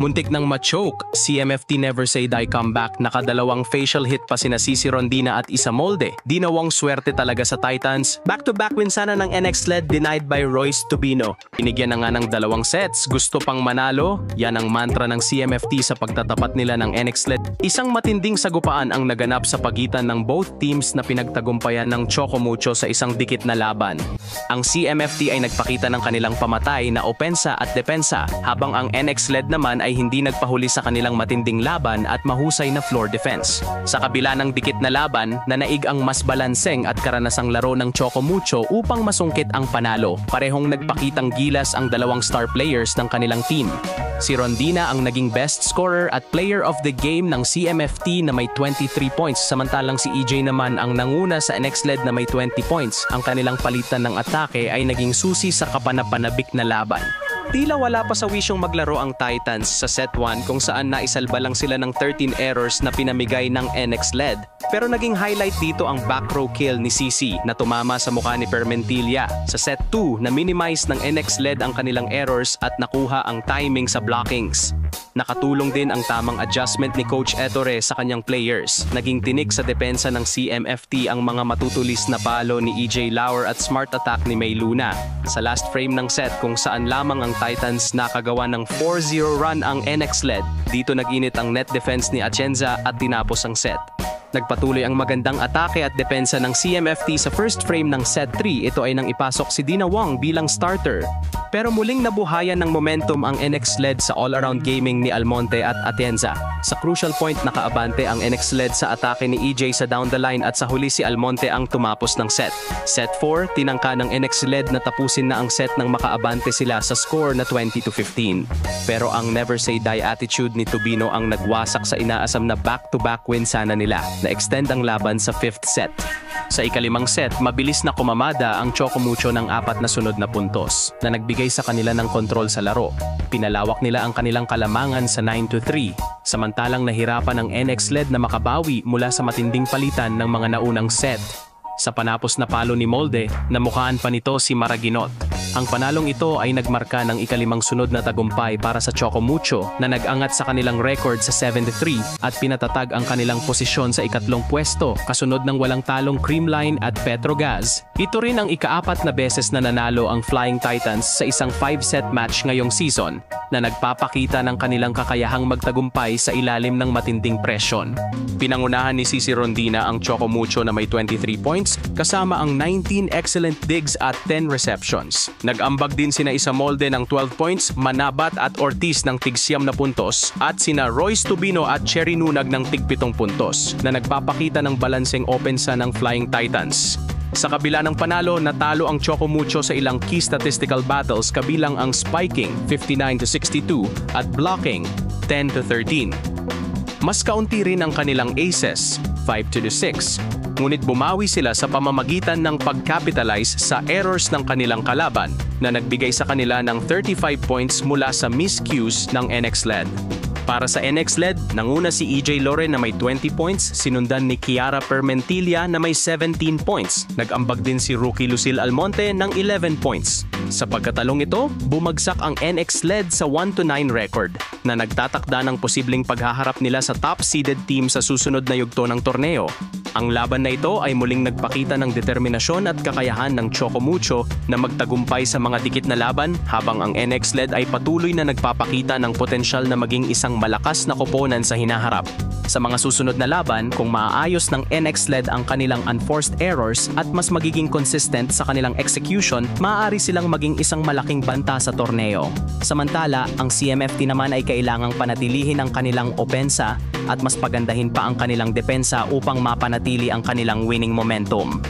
Muntik nang ma-choke, CMFT Never Say Die comeback, nakadalawang facial hit pa sina Cici Rondina at Isa Molde. Di nawang swerte talaga sa Titans. Back-to-back win sana ng NX LED denied by Royce Tubino. Binigyan na nga ng 2 sets, gusto pang manalo. Yan ang mantra ng CMFT sa pagtatapat nila ng NX LED. Isang matinding sagupaan ang naganap sa pagitan ng both teams na pinagtagumpayan ng Choco Mucho sa isang dikit na laban. Ang CMFT ay nagpakita ng kanilang pamatay na opensa at depensa, habang ang NX LED naman ay hindi nagpahuli sa kanilang matinding laban at mahusay na floor defense. Sa kabila ng dikit na laban, nanaig ang mas balanseng at karanasang laro ng Choco Mucho upang masungkit ang panalo. Parehong nagpakitang gilas ang 2 star players ng kanilang team. Si Rondina ang naging best scorer at player of the game ng CMFT na may 23 points, samantalang si EJ naman ang nanguna sa NX LED na may 20 points. Ang kanilang palitan ng atake ay naging susi sa kapanapanabik na laban. Tila wala pa sa wisyong maglaro ang Titans sa set 1 kung saan naisalba lang sila ng 13 errors na pinamigay ng NX LED. Pero naging highlight dito ang back row kill ni Cici na tumama sa mukha ni Permentilla. Sa set 2, na-minimize ng NX LED ang kanilang errors at nakuha ang timing sa blockings. Nakatulong din ang tamang adjustment ni Coach Ettore sa kanyang players. Naging tinik sa depensa ng CMFT ang mga matutulis na palo ni EJ Lauer at smart attack ni May Luna. Sa last frame ng set kung saan lamang ang Titans nakagawa ng 4-0 run ang NX LED, dito nag-init ang net defense ni Atienza at tinapos ang set. Nagpatuloy ang magandang atake at depensa ng CMFT sa first frame ng set 3. Ito ay nang ipasok si Dina Wong bilang starter. Pero muling nabuhayan ng momentum ang NX LED sa all-around gaming ni Almonte at Atienza. Sa crucial point nakaabante ang NX LED sa atake ni EJ sa down the line at sa huli si Almonte ang tumapos ng set. Set 4, tinangka ng NX LED na tapusin na ang set nang makaabante sila sa score na 20-15. Pero ang never say die attitude ni Tubino ang nagwasak sa inaasam na back-to-back win sana nila. Na-extend ang laban sa 5th set. Sa ikalimang set, mabilis na kumamada ang Choco Mucho ng 4 na sunod na puntos na nagbigay sa kanila ng kontrol sa laro. Pinalawak nila ang kanilang kalamangan sa 9-3, samantalang nahirapan ang NX LED na makabawi mula sa matinding palitan ng mga naunang set. Sa panapos na palo ni Molde, namukhaan pa nito si Maraginot. Ang panalong ito ay nagmarka ng ikalimang sunod na tagumpay para sa Choco Mucho na nag-angat sa kanilang record sa 7-3 at pinatatag ang kanilang posisyon sa ikatlong pwesto kasunod ng walang talong Creamline at Petrogas. Ito rin ang ika-4 na beses na nanalo ang Flying Titans sa isang 5-set match ngayong season na nagpapakita ng kanilang kakayahang magtagumpay sa ilalim ng matinding presyon. Pinangunahan ni Cici Rondina ang Choco Mucho na may 23 points kasama ang 19 excellent digs at 10 receptions. Nag-ambag din sina Isa Molde ng 12 points, Manabat at Ortiz ng tig-9 na puntos at sina Royce Tubino at Cherry Nunag ng tig-7 puntos na nagpapakita ng balanseng opensa ng Flying Titans. Sa kabila ng panalo, natalo ang Choco Mucho sa ilang key statistical battles kabilang ang spiking 59-62 at blocking 10-13. Mas kaunti rin ang kanilang aces 5-6. Ngunit bumawi sila sa pamamagitan ng pag-capitalize sa errors ng kanilang kalaban na nagbigay sa kanila ng 35 points mula sa miscues ng NX LED. Para sa NX LED, nanguna si EJ Loren na may 20 points, sinundan ni Kiara Permentilla na may 17 points. Nag-ambag din si rookie Lucille Almonte ng 11 points. Sa pagkatalong ito, bumagsak ang NX LED sa 1-9 record na nagtatakda ng posibleng paghaharap nila sa top-seeded team sa susunod na yugto ng torneo. Ang laban na ito ay muling nagpakita ng determinasyon at kakayahan ng Choco Mucho na magtagumpay sa mga dikit na laban habang ang NX LED ay patuloy na nagpapakita ng potensyal na maging isang malakas na koponan sa hinaharap. Sa mga susunod na laban, kung maaayos ng NX LED ang kanilang unforced errors at mas magiging consistent sa kanilang execution, maaari silang maging isang malaking banta sa torneo. Samantala, ang CMFT naman ay kailangang panatilihin ang kanilang opensa at mas pagandahin pa ang kanilang depensa upang mapanatili ang kanilang winning momentum.